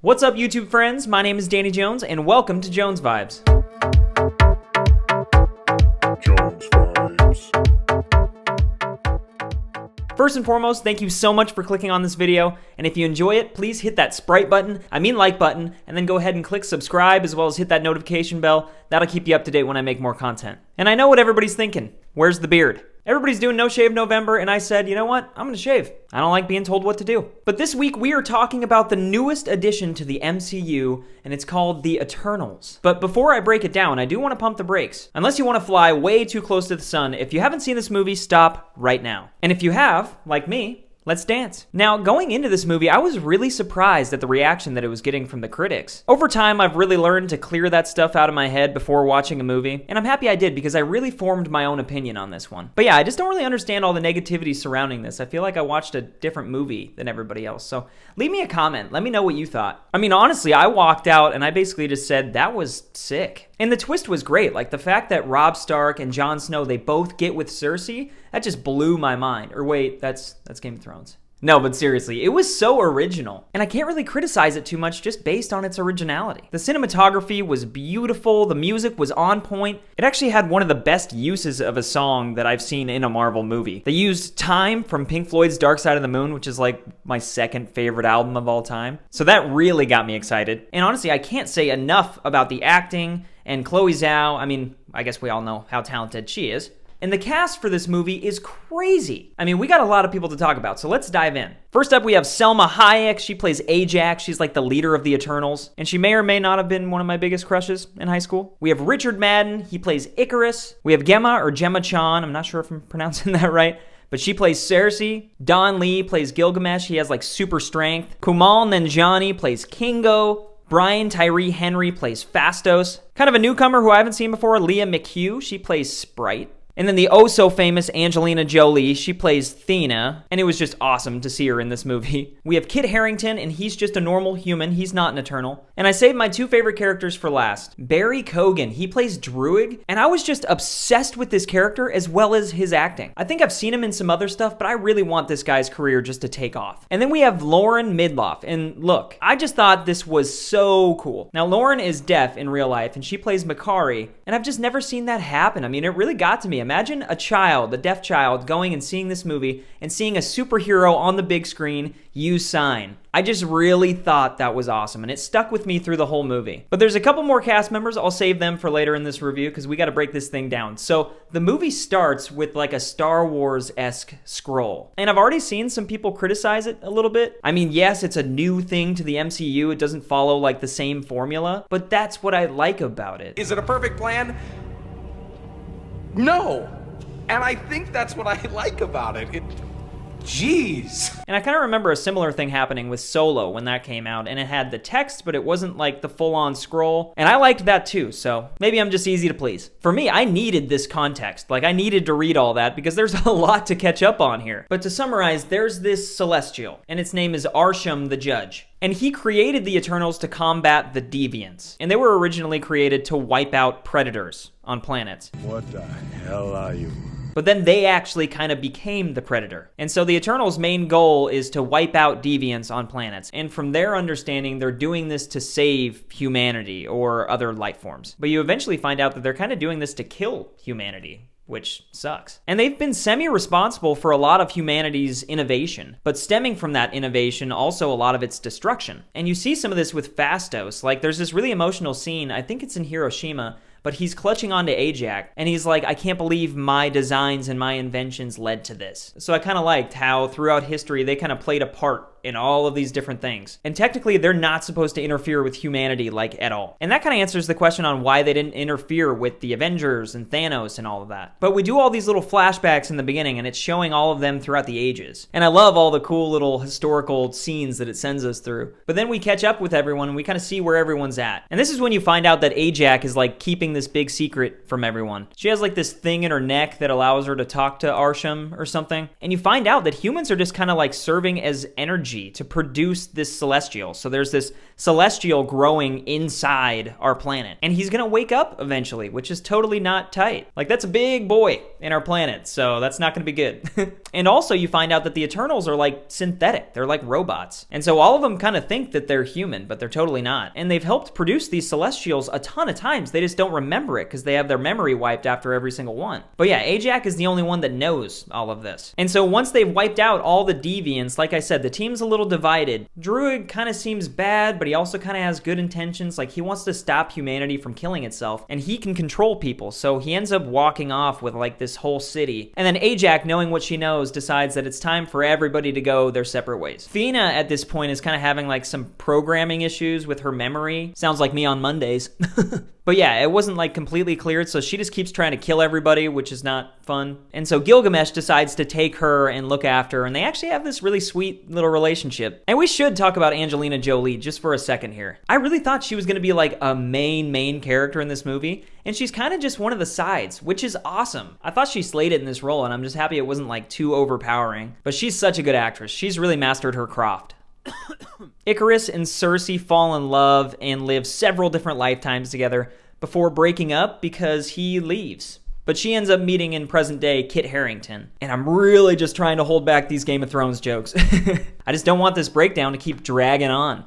What's up, YouTube friends? My name is Danny Jones, and welcome to Jones Vibes. Jones Vibes. First and foremost, thank you so much for clicking on this video, and if you enjoy it, please hit that like button, and then go ahead and click subscribe, as well as hit that notification bell. That'll keep you up to date when I make more content. And I know what everybody's thinking. Where's the beard? Everybody's doing No Shave November, and I said, you know what? I'm gonna shave. I don't like being told what to do. But this week, we are talking about the newest addition to the MCU, and it's called The Eternals. But before I break it down, I do want to pump the brakes. Unless you want to fly way too close to the sun, if you haven't seen this movie, stop right now. And if you have, like me, let's dance. Now, going into this movie, I was really surprised at the reaction that it was getting from the critics. Over time, I've really learned to clear that stuff out of my head before watching a movie, and I'm happy I did because I really formed my own opinion on this one. But yeah, I just don't really understand all the negativity surrounding this. I feel like I watched a different movie than everybody else. So leave me a comment. Let me know what you thought. I mean, honestly, I walked out and I basically just said, that was sick. And the twist was great. Like, the fact that Robb Stark and Jon Snow, they both get with Cersei, that just blew my mind. Or wait, that's Game of Thrones. No, but seriously, it was so original. And I can't really criticize it too much just based on its originality. The cinematography was beautiful, the music was on point. It actually had one of the best uses of a song that I've seen in a Marvel movie. They used Time from Pink Floyd's Dark Side of the Moon, which is like my second favorite album of all time. So that really got me excited. And honestly, I can't say enough about the acting and Chloe Zhao. I mean, I guess we all know how talented she is. And the cast for this movie is crazy. I mean, we got a lot of people to talk about, so let's dive in. First up, we have Selma Hayek. She plays Ajax. She's like the leader of the Eternals, and she may or may not have been one of my biggest crushes in high school. We have Richard Madden. He plays Icarus. We have Gemma Chan. I'm not sure if I'm pronouncing that right, but she plays Cersei. Don Lee plays Gilgamesh. He has like super strength. Kumail Nanjiani plays Kingo. Brian Tyree Henry plays Phastos. Kind of a newcomer who I haven't seen before, Leah McHugh. She plays Sprite. And then the oh-so-famous Angelina Jolie, she plays Thena, and it was just awesome to see her in this movie. We have Kit Harington, and he's just a normal human. He's not an Eternal. And I saved my two favorite characters for last. Barry Keoghan, he plays Druig, and I was just obsessed with this character as well as his acting. I think I've seen him in some other stuff, but I really want this guy's career just to take off. And then we have Lauren Midloff, and look, I just thought this was so cool. Now, Lauren is deaf in real life, and she plays Makari, and I've just never seen that happen. I mean, it really got to me. Imagine a deaf child, going and seeing this movie and seeing a superhero on the big screen use sign. I just really thought that was awesome, and it stuck with me through the whole movie. But there's a couple more cast members. I'll save them for later in this review because we got to break this thing down. So the movie starts with like a Star Wars-esque scroll, and I've already seen some people criticize it a little bit. I mean, yes, it's a new thing to the MCU. It doesn't follow like the same formula, but that's what I like about it. Is it a perfect plan? No. And I think that's what I like about it. Jeez. And I kind of remember a similar thing happening with Solo when that came out, and it had the text, but it wasn't like the full-on scroll. And I liked that too, so maybe I'm just easy to please. For me, I needed this context. Like, I needed to read all that because there's a lot to catch up on here. But to summarize, there's this Celestial, and its name is Arsham the Judge. And he created the Eternals to combat the Deviants. And they were originally created to wipe out predators on planets. What the hell are you? But then they actually kind of became the Predator. And so the Eternals' main goal is to wipe out deviants on planets. And from their understanding, they're doing this to save humanity or other life forms. But you eventually find out that they're kind of doing this to kill humanity, which sucks. And they've been semi-responsible for a lot of humanity's innovation, but stemming from that innovation, also a lot of its destruction. And you see some of this with Phastos. Like, there's this really emotional scene, I think it's in Hiroshima, but he's clutching onto Ajax, and he's like, I can't believe my designs and my inventions led to this. So I kind of liked how throughout history, they kind of played a part in all of these different things. And technically, they're not supposed to interfere with humanity, like, at all. And that kind of answers the question on why they didn't interfere with the Avengers and Thanos and all of that. But we do all these little flashbacks in the beginning, and it's showing all of them throughout the ages. And I love all the cool little historical scenes that it sends us through. But then we catch up with everyone, and we kind of see where everyone's at. And this is when you find out that Ajax is, like, keeping keeping this big secret from everyone. She has like this thing in her neck that allows her to talk to Arsham or something. And you find out that humans are just kind of like serving as energy to produce this celestial. So there's this celestial growing inside our planet. And he's gonna wake up eventually, which is totally not tight. Like, that's a big boy in our planet, so that's not gonna be good. And also you find out that the Eternals are like synthetic. They're like robots. And so all of them kind of think that they're human, but they're totally not. And they've helped produce these celestials a ton of times. They just don't remember it because they have their memory wiped after every single one. But yeah, Ajax is the only one that knows all of this. And so once they've wiped out all the deviants, like I said, the team's a little divided. Druid kind of seems bad, but he also kind of has good intentions. Like, he wants to stop humanity from killing itself, and he can control people. So he ends up walking off with like this whole city. And then Ajax, knowing what she knows, decides that it's time for everybody to go their separate ways. Thena at this point is kind of having like some programming issues with her memory. Sounds like me on Mondays. But yeah, it wasn't like completely cleared, so she just keeps trying to kill everybody, which is not fun. And so Gilgamesh decides to take her and look after her, and they actually have this really sweet little relationship. And we should talk about Angelina Jolie just for a second here. I really thought she was gonna be like a main character in this movie, and she's kind of just one of the sides, which is awesome. I thought she slayed it in this role, and I'm just happy it wasn't like too overpowering. But she's such a good actress. She's really mastered her craft. Icarus and Cersei fall in love and live several different lifetimes together before breaking up because he leaves. But she ends up meeting in present day Kit Harington. And I'm really just trying to hold back these Game of Thrones jokes. I just don't want this breakdown to keep dragging on.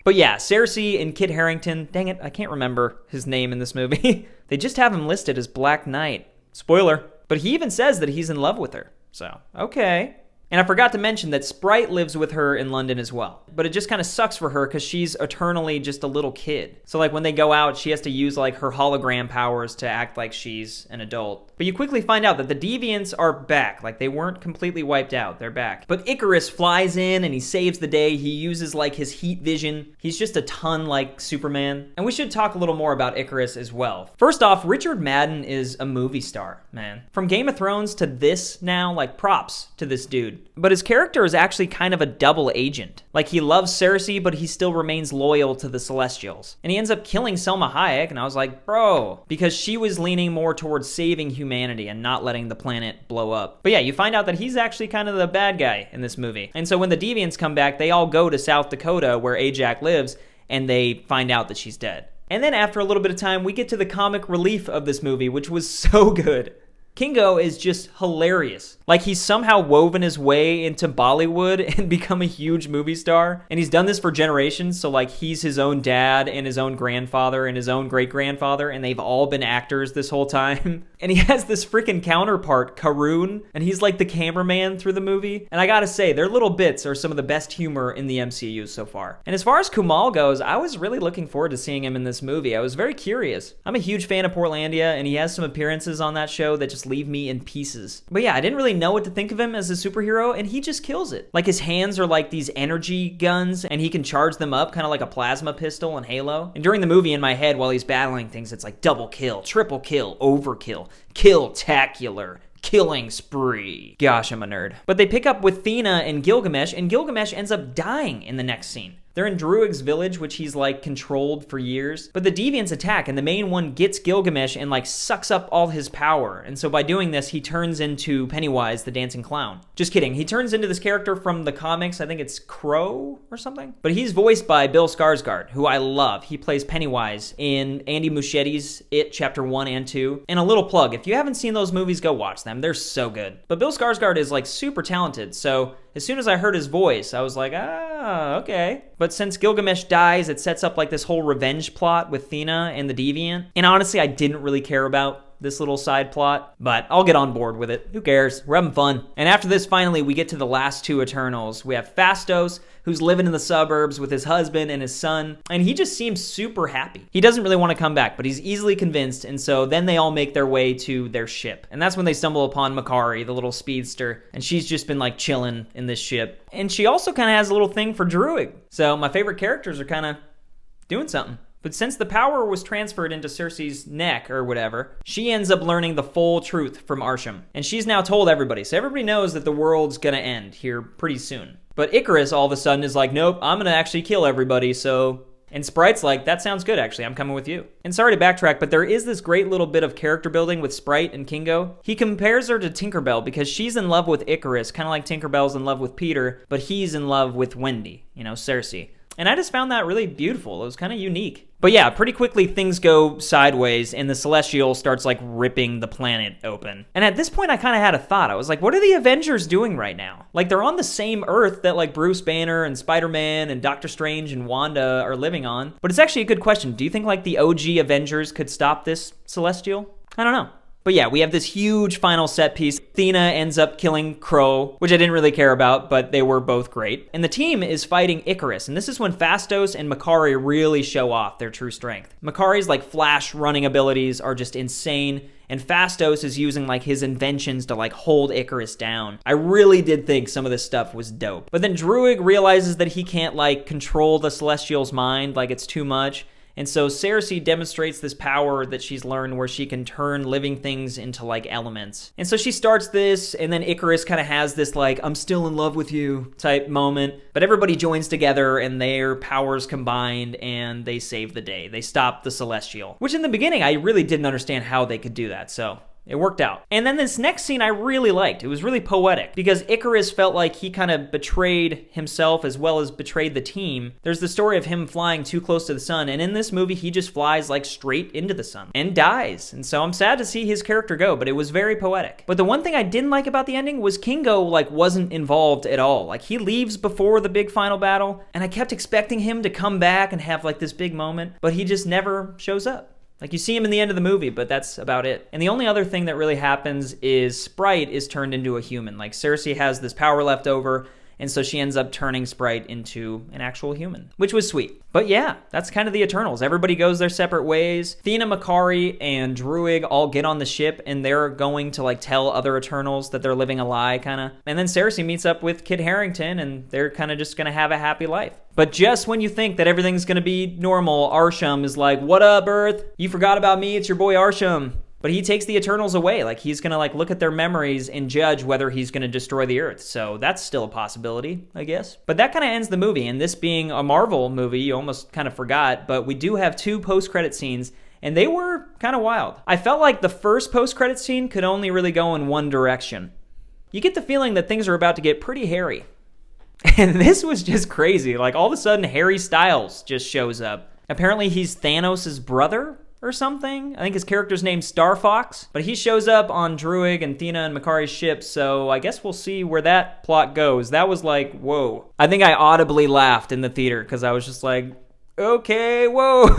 But yeah, Cersei and Kit Harington, dang it, I can't remember his name in this movie. They just have him listed as Black Knight. Spoiler. But he even says that he's in love with her. So, okay. And I forgot to mention that Sprite lives with her in London as well. But it just kind of sucks for her because she's eternally just a little kid. So like when they go out, she has to use like her hologram powers to act like she's an adult. But you quickly find out that the deviants are back. Like, they weren't completely wiped out. They're back. But Icarus flies in and he saves the day. He uses like his heat vision. He's just a ton like Superman. And we should talk a little more about Icarus as well. First off, Richard Madden is a movie star, man. From Game of Thrones to this now, like, props to this dude. But his character is actually kind of a double agent. Like, he loves Cersei, but he still remains loyal to the Celestials. And he ends up killing Selma Hayek, and I was like, bro, because she was leaning more towards saving humanity and not letting the planet blow up. But yeah, you find out that he's actually kind of the bad guy in this movie. And so when the deviants come back, they all go to South Dakota where Ajax lives, and they find out that she's dead. And then after a little bit of time, we get to the comic relief of this movie, which was so good. Kingo is just hilarious. Like, he's somehow woven his way into Bollywood and become a huge movie star. And he's done this for generations. So like, he's his own dad and his own grandfather and his own great-grandfather, and they've all been actors this whole time. And he has this freaking counterpart, Karun, and he's like the cameraman through the movie. And I gotta say, their little bits are some of the best humor in the MCU so far. And as far as Kumal goes, I was really looking forward to seeing him in this movie. I was very curious. I'm a huge fan of Portlandia, and he has some appearances on that show that just leave me in pieces. But yeah, I didn't really know what to think of him as a superhero, and he just kills it. Like, his hands are like these energy guns, and he can charge them up kind of like a plasma pistol in Halo. And during the movie, in my head, while he's battling things, it's like double kill, triple kill, overkill, kill-tacular, killing spree. Gosh, I'm a nerd. But they pick up with Thena and Gilgamesh ends up dying in the next scene. They're in Druig's village, which he's like controlled for years. But the deviants attack, and the main one gets Gilgamesh and like sucks up all his power. And so by doing this, he turns into Pennywise, the dancing clown. Just kidding. He turns into this character from the comics. I think it's Crow or something. But he's voiced by Bill Skarsgård, who I love. He plays Pennywise in Andy Muschietti's It Chapter 1 and 2. And a little plug, if you haven't seen those movies, go watch them. They're so good. But Bill Skarsgård is like super talented. So as soon as I heard his voice, I was like, okay. But since Gilgamesh dies, it sets up like this whole revenge plot with Thena and the Deviant. And honestly, I didn't really care about this little side plot, but I'll get on board with it. Who cares? We're having fun. And after this, finally, we get to the last two Eternals. We have Phastos, who's living in the suburbs with his husband and his son, and he just seems super happy. He doesn't really want to come back, but he's easily convinced, and so then they all make their way to their ship. And that's when they stumble upon Makari, the little speedster, and she's just been like chilling in this ship. And she also kind of has a little thing for Druig. So my favorite characters are kind of doing something. But since the power was transferred into Cersei's neck or whatever, she ends up learning the full truth from Arsham. And she's now told everybody, so everybody knows that the world's gonna end here pretty soon. But Icarus all of a sudden is like, nope, I'm gonna actually kill everybody, so And Sprite's like, that sounds good, actually. I'm coming with you. And sorry to backtrack, but there is this great little bit of character building with Sprite and Kingo. He compares her to Tinkerbell because she's in love with Icarus, kind of like Tinkerbell's in love with Peter, but he's in love with Wendy, Cersei. And I just found that really beautiful. It was kind of unique. But yeah, pretty quickly things go sideways and the Celestial starts like ripping the planet open. And at this point I kind of had a thought. I was like, what are the Avengers doing right now? Like they're on the same Earth that like Bruce Banner and Spider-Man and Doctor Strange and Wanda are living on. But it's actually a good question. Do you think like the OG Avengers could stop this Celestial? I don't know. But yeah, we have this huge final set piece. Athena ends up killing Crow, which I didn't really care about, but they were both great. And the team is fighting Icarus, and this is when Phastos and Makkari really show off their true strength. Makkari's like flash running abilities are just insane, and Phastos is using like his inventions to like hold Icarus down. I really did think some of this stuff was dope. But then Druig realizes that he can't like control the Celestial's mind, like it's too much. And so Cersei demonstrates this power that she's learned where she can turn living things into like elements. And so she starts this, and then Icarus kind of has this like, I'm still in love with you type moment. But everybody joins together and their powers combined and they save the day. They stop the Celestial, which in the beginning I really didn't understand how they could do that. So it worked out. And then this next scene I really liked. It was really poetic because Icarus felt like he kind of betrayed himself as well as betrayed the team. There's the story of him flying too close to the sun, and in this movie he just flies like straight into the sun and dies. And so I'm sad to see his character go, but it was very poetic. But the one thing I didn't like about the ending was Kingo like wasn't involved at all. Like he leaves before the big final battle, and I kept expecting him to come back and have like this big moment, but he just never shows up. Like, you see him in the end of the movie, but that's about it. And the only other thing that really happens is Sprite is turned into a human. Like, Cersei has this power left over, and so she ends up turning Sprite into an actual human, which was sweet. But yeah, that's kind of the Eternals. Everybody goes their separate ways. Athena, Makkari, and Druig all get on the ship, and they're going to, like, tell other Eternals that they're living a lie, kind of. And then Cersei meets up with Kit Harington, and they're kind of just going to have a happy life. But just when you think that everything's going to be normal, Arsham is like, what up, Earth? You forgot about me? It's your boy Arsham. But he takes the Eternals away. Like, he's going to, like, look at their memories and judge whether he's going to destroy the Earth. So that's still a possibility, I guess. But that kind of ends the movie. And this being a Marvel movie, you almost kind of forgot. But we do have 2 post-credit scenes, and they were kind of wild. I felt like the first post-credit scene could only really go in one direction. You get the feeling that things are about to get pretty hairy. And this was just crazy. Like, all of a sudden, Harry Styles just shows up. Apparently, he's Thanos' brother or something. I think his character's named Star Fox. But he shows up on Druig and Athena and Makkari's ship, so I guess we'll see where that plot goes. That was like, whoa. I think I audibly laughed in the theater because I was just like, okay, whoa.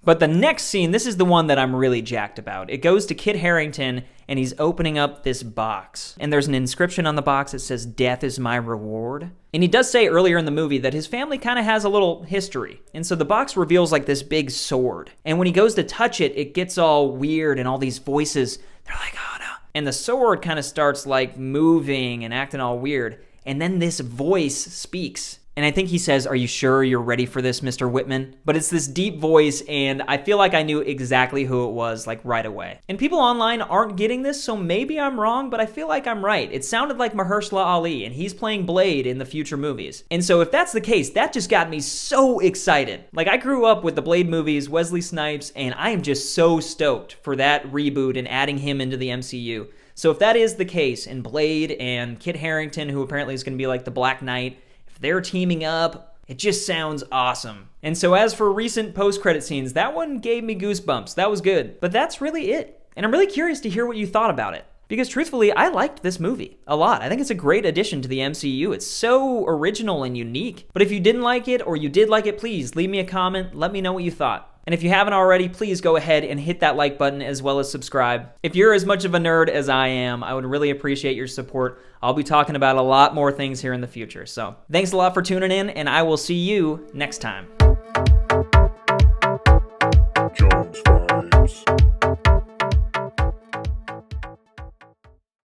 But the next scene, this is the one that I'm really jacked about. It goes to Kit Harington, and he's opening up this box. And there's an inscription on the box that says, "Death is my reward." And he does say earlier in the movie that his family kind of has a little history. And so the box reveals like this big sword. And when he goes to touch it, it gets all weird and all these voices, they're like, oh no. And the sword kind of starts like moving and acting all weird. And then this voice speaks. And I think he says, "Are you sure you're ready for this, Mr. Whitman?" But it's this deep voice, and I feel like I knew exactly who it was, like, right away. And people online aren't getting this, so maybe I'm wrong, but I feel like I'm right. It sounded like Mahershala Ali, and he's playing Blade in the future movies. And so if that's the case, that just got me so excited. Like, I grew up with the Blade movies, Wesley Snipes, and I am just so stoked for that reboot and adding him into the MCU. So if that is the case, and Blade and Kit Harington, who apparently is going to be like the Black Knight, they're teaming up, it just sounds awesome. And so as for recent post-credit scenes, that one gave me goosebumps. That was good. But that's really it. And I'm really curious to hear what you thought about it. Because truthfully, I liked this movie a lot. I think it's a great addition to the MCU. It's so original and unique. But if you didn't like it or you did like it, please leave me a comment. Let me know what you thought. And if you haven't already, please go ahead and hit that like button as well as subscribe. If you're as much of a nerd as I am, I would really appreciate your support. I'll be talking about a lot more things here in the future. So thanks a lot for tuning in, and I will see you next time.